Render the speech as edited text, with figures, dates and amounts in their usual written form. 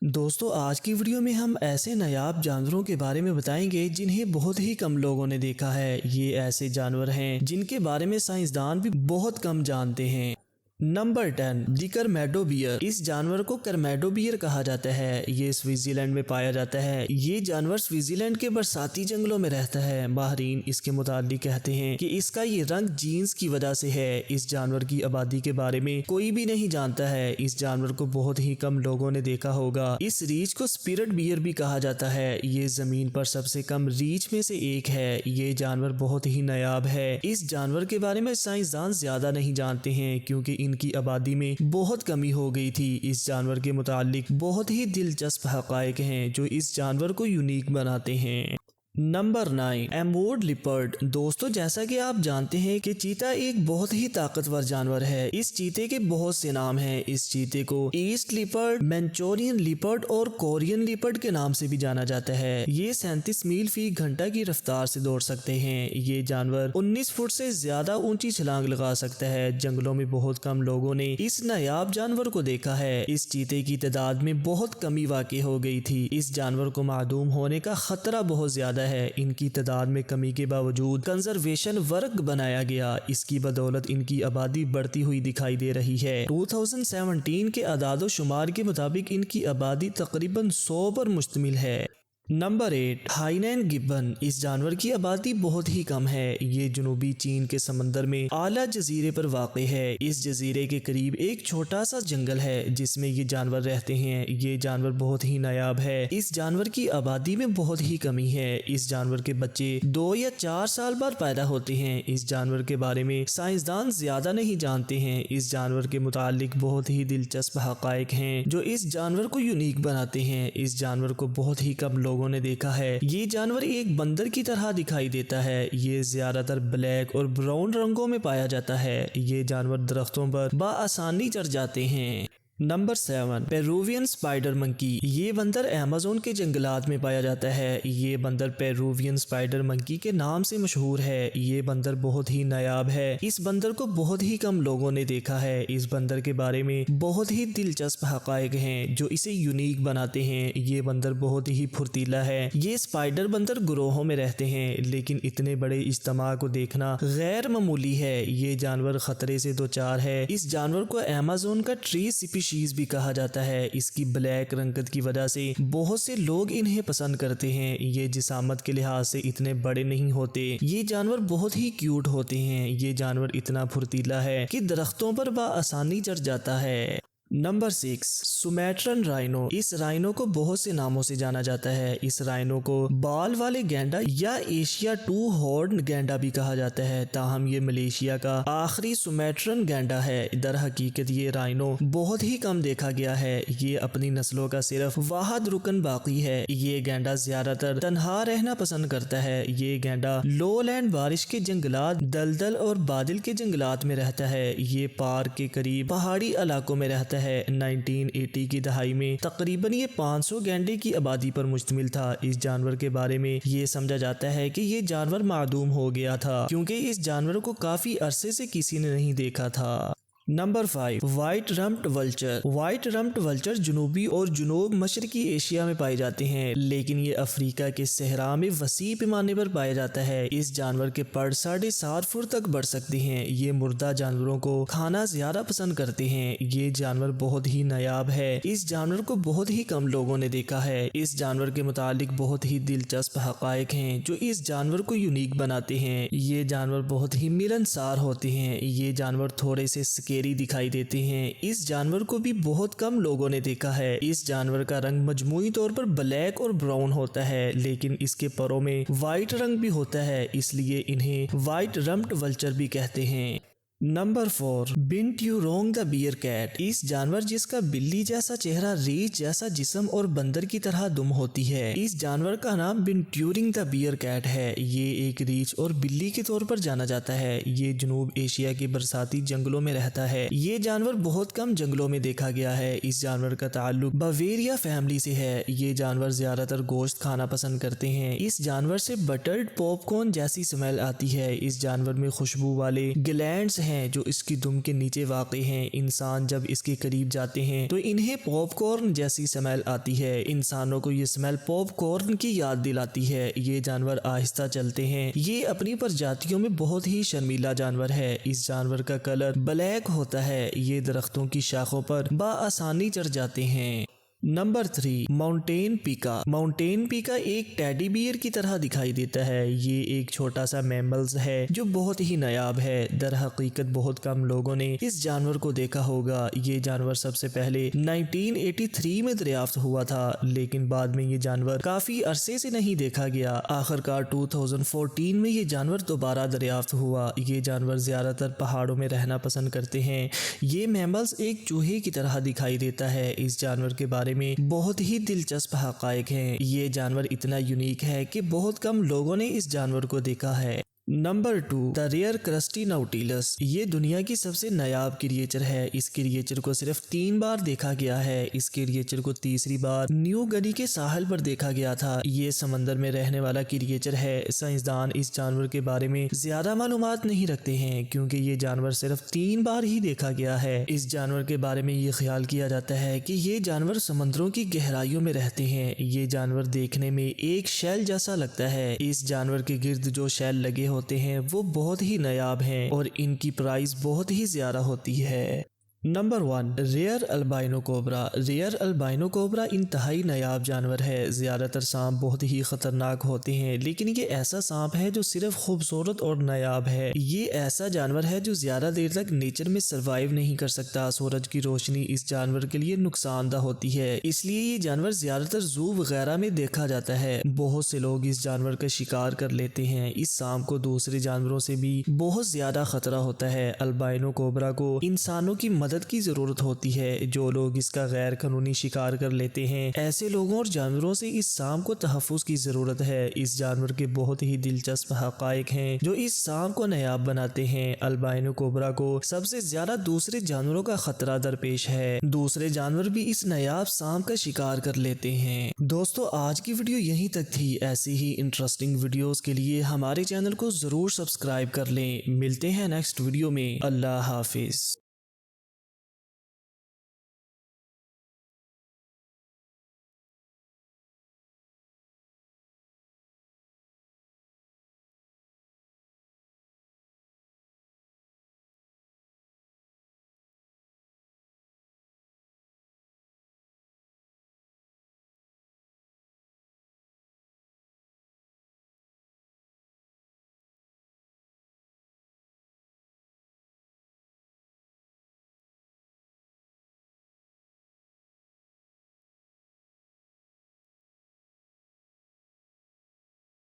दोस्तों आज की वीडियो में हम ऐसे नायाब जानवरों के बारे में बताएंगे जिन्हें बहुत ही कम लोगों ने देखा है। ये ऐसे जानवर हैं जिनके बारे में साइंसदान भी बहुत कम जानते हैं। नंबर 10 दी करमेडो बियर। इस जानवर को करमेडो बियर कहा जाता है। ये स्विट्जरलैंड में पाया जाता है। ये जानवर स्विट्जरलैंड के बरसाती जंगलों में रहता है। माहिरीन इसके मुतालिक कहते हैं कि इसका ये रंग जीन्स की वजह से है। इस जानवर की आबादी के बारे में कोई भी नहीं जानता है। इस जानवर को बहुत ही कम लोगों ने देखा होगा। इस रीछ को स्पिरिट बियर भी कहा जाता है। ये जमीन पर सबसे कम रीछ में से एक है। ये जानवर बहुत ही नायाब है। इस जानवर के बारे में साइंसदान ज्यादा नहीं जानते हैं क्योंकि इनकी आबादी में बहुत कमी हो गई थी। इस जानवर के मुतालिक बहुत ही दिलचस्प हकायक हैं जो इस जानवर को यूनिक बनाते हैं। Number 9 Amur leopard. दोस्तों जैसा कि आप जानते हैं कि चीता एक बहुत ही ताकतवर जानवर है। इस चीते के बहुत से नाम हैं। इस चीते को ईस्ट लिपर्ड, मैंचोरियन लिपर्ड और कोरियन लिपर्ड के नाम से भी जाना जाता है। ये 37 मील फी घंटा की रफ्तार से दौड़ सकते हैं। ये जानवर 19 फुट से ज्यादा ऊंची छलांग लगा सकता है। जंगलों में बहुत कम लोगों ने इस नायाब जानवर को देखा है। इस चीते की तादाद में बहुत कमी वाक़ई हो गई थी। इस जानवर को मादूम होने का खतरा बहुत ज्यादा है। इनकी तादाद में कमी के बावजूद कंजर्वेशन वर्ग बनाया गया। इसकी बदौलत इनकी आबादी बढ़ती हुई दिखाई दे रही है। 2017 के आदादो शुमार के मुताबिक इनकी आबादी तकरीबन 100 पर मुश्तमिल है। Number 8 Hainan gibbon. इस जानवर की आबादी बहुत ही कम है। ये जनूबी चीन के समंदर में आला जजीरे पर वाक़ है। इस जजीरे के करीब एक छोटा सा जंगल है जिसमें ये जानवर रहते हैं। ये जानवर बहुत ही नायाब है। इस जानवर की आबादी में बहुत ही कमी है। इस जानवर के बच्चे 2 या 4 साल बाद पैदा होते हैं। इस जानवर के बारे में साइंसदान ज्यादा नहीं जानते हैं। इस जानवर के मुतालिक बहुत ही दिलचस्प हकायक हैं जो इस जानवर को यूनिक बनाते हैं। इस जानवर को बहुत ही कम लोगों ने देखा है। ये जानवर एक बंदर की तरह दिखाई देता है। ये ज्यादातर ब्लैक और ब्राउन रंगों में पाया जाता है। ये जानवर दरख्तों पर बआसानी चढ़ जाते हैं। Number 7 Peruvian spider monkey. ये बंदर अमेज़न के जंगलात में पाया जाता है। ये बंदर पेरुवियन स्पाइडर मंकी के नाम से मशहूर है। ये बंदर बहुत ही नायाब है। इस बंदर को बहुत ही कम लोगों ने देखा है। इस बंदर के बारे में बहुत ही दिलचस्प हकायक हैं जो इसे यूनिक बनाते हैं। ये बंदर बहुत ही फुर्तीला है। ये स्पाइडर बंदर ग्रोहों में रहते हैं लेकिन इतने बड़े इज्तिमा को देखना गैर मामूली है। ये जानवर खतरे से दो चार है। इस जानवर को अमेज़न का ट्री स्पीशीज भी कहा जाता है। इसकी ब्लैक रंगत की वजह से बहुत से लोग इन्हें पसंद करते हैं। ये जिसामत के लिहाज से इतने बड़े नहीं होते। ये जानवर बहुत ही क्यूट होते हैं। ये जानवर इतना फुर्तीला है कि दरख्तों पर बआसानी चढ़ जाता है। Number 6 Sumatran rhino. इस राइनो को बहुत से नामों से जाना जाता है। इस राइनो को बाल वाले गैंडा या एशिया 2 हॉर्न गैंडा भी कहा जाता है। ताहम ये मलेशिया का आखिरी सुमेट्रन गैंडा है। दर हकीकत ये राइनो बहुत ही कम देखा गया है। ये अपनी नस्लों का सिर्फ वाहद रुकन बाकी है। ये गैंडा ज्यादातर तन्हा रहना पसंद करता है। ये गैंडा लोलैंड बारिश के जंगलात, दलदल और बादल के जंगलात में रहता है। ये पार्क के करीब पहाड़ी इलाकों में रहता है। 1980 की दहाई में तकरीबन ये 500 गैंडे की आबादी पर मुश्तमिल था। इस जानवर के बारे में ये समझा जाता है कि ये जानवर मादूम हो गया था क्योंकि इस जानवर को काफी अरसे से किसी ने नहीं देखा था। Number 5 white rumped vulture. White rumped vulture जनूबी और जुनूब मशरकी एशिया में पाए जाते हैं लेकिन ये अफ्रीका के सहरा में वसी पैमाने पर पाया जाता है। इस जानवर के पर 7.5 फुट तक बढ़ सकते हैं। ये मुर्दा जानवरों को खाना ज्यादा पसंद करते हैं। ये जानवर बहुत ही नायाब है। इस जानवर को बहुत ही कम लोगों ने देखा है। इस जानवर के मुतालिक बहुत ही दिलचस्प हकायक हैं जो इस जानवर को यूनिक बनाते हैं। ये जानवर बहुत ही मिलनसार होते हैं। ये जानवर थोड़े से दिखाई देते हैं। इस जानवर को भी बहुत कम लोगों ने देखा है। इस जानवर का रंग मजमूई तौर पर ब्लैक और ब्राउन होता है लेकिन इसके परों में व्हाइट रंग भी होता है इसलिए इन्हें व्हाइट रम्प्ड वल्चर भी कहते हैं। Number 4 binturong the bear cat. इस जानवर जिसका बिल्ली जैसा चेहरा, रीछ जैसा जिस्म और बंदर की तरह दुम होती है, इस जानवर का नाम बिंट्यूरिंग द बियर कैट है। ये एक रीछ और बिल्ली के तौर पर जाना जाता है। ये जनूब एशिया के बरसाती जंगलों में रहता है। ये जानवर बहुत कम जंगलों में देखा गया है। इस जानवर का ताल्लुक बवेरिया फैमिली से है। ये जानवर ज्यादातर गोश्त खाना पसंद करते हैं। इस जानवर से बटर्ड पॉपकॉर्न जैसी स्मेल आती है। इस जानवर में खुशबू वाले ग्लैंड्स हैं जो इसकी दुम के नीचे वाक़ई हैं। इंसान जब इसके करीब जाते हैं तो इन्हें पॉपकॉर्न जैसी स्मेल आती है। इंसानों को ये स्मेल पॉपकॉर्न की याद दिलाती है। ये जानवर आहिस्ता चलते हैं। ये अपनी प्रजातियों में बहुत ही शर्मीला जानवर है। इस जानवर का कलर ब्लैक होता है। ये दरख्तों की शाखों पर बआसानी चढ़ जाते हैं। नंबर 3, माउंटेन पीका। माउंटेन पीका एक टेडी बियर की तरह दिखाई देता है। ये एक छोटा सा मैमल्स है जो बहुत ही नायाब है। दर हकीकत बहुत कम लोगों ने इस जानवर को देखा होगा। ये जानवर सबसे पहले 1983 में दरियाफ्त हुआ था, लेकिन बाद में ये जानवर काफी अरसे से नहीं देखा गया। आखिरकार 2014 में ये जानवर दोबारा दरियाफ्त हुआ। ये जानवर ज्यादातर पहाड़ों में रहना पसंद करते हैं। ये मैमल्स एक चूहे की तरह दिखाई देता है। इस जानवर के बारे में बहुत ही दिलचस्प हकायक हैं। ये जानवर इतना यूनिक है कि बहुत कम लोगों ने इस जानवर को देखा है। Number 2, the rare crusty nautilus. ये दुनिया की सबसे नायाब क्रिएचर है। इस क्रिएचर को सिर्फ 3 बार देखा गया है। इस क्रिएचर को तीसरी बार न्यू गिनी के साहिल पर देखा गया था। ये समंदर में रहने वाला क्रिएचर है। साइंसदान इस जानवर के बारे में ज्यादा मालूमात नहीं रखते हैं क्योंकि ये जानवर सिर्फ 3 बार ही देखा गया है। इस जानवर के बारे में ये ख्याल किया जाता है कि ये जानवर समंदरों की गहराइयों में रहते हैं। ये जानवर देखने में एक शेल जैसा लगता है। इस जानवर के गिर्द जो शेल लगे होते हैं वो बहुत ही नायाब हैं और इनकी प्राइस बहुत ही ज्यादा होती है। Number 1, rare albino cobra. Rare albino cobra इंतहाई नायाब जानवर है। ज्यादातर सांप बहुत ही खतरनाक होते हैं, लेकिन ये ऐसा सांप है जो सिर्फ खूबसूरत और नायाब है। ये ऐसा जानवर है जो ज्यादा देर तक नेचर में सरवाइव नहीं कर सकता। सूरज की रोशनी इस जानवर के लिए नुकसानदा होती है, इसलिए ये जानवर ज्यादातर जू वगैरह में देखा जाता है। बहुत से लोग इस जानवर का शिकार कर लेते हैं। इस सांप को दूसरे जानवरों से भी बहुत ज्यादा खतरा होता है। अल्बाइनो कोबरा को इंसानों की मदद की जरूरत होती है। जो लोग इसका गैर कानूनी शिकार कर लेते हैं, ऐसे लोगों और जानवरों से इस सांप को तहफ्फुज़ की जरूरत है। इस जानवर के बहुत ही दिलचस्प हकायक हैं जो इस सांप को नायाब बनाते हैं। अल्बाइनो कोबरा को सबसे ज्यादा दूसरे जानवरों का खतरा दरपेश है। दूसरे जानवर भी इस नायाब सांप का शिकार कर लेते हैं। दोस्तों, आज की वीडियो यहीं तक थी। ऐसी ही इंटरेस्टिंग वीडियोस के लिए हमारे चैनल को जरूर सब्सक्राइब कर लें। मिलते हैं नेक्स्ट वीडियो में। अल्लाह हाफिज।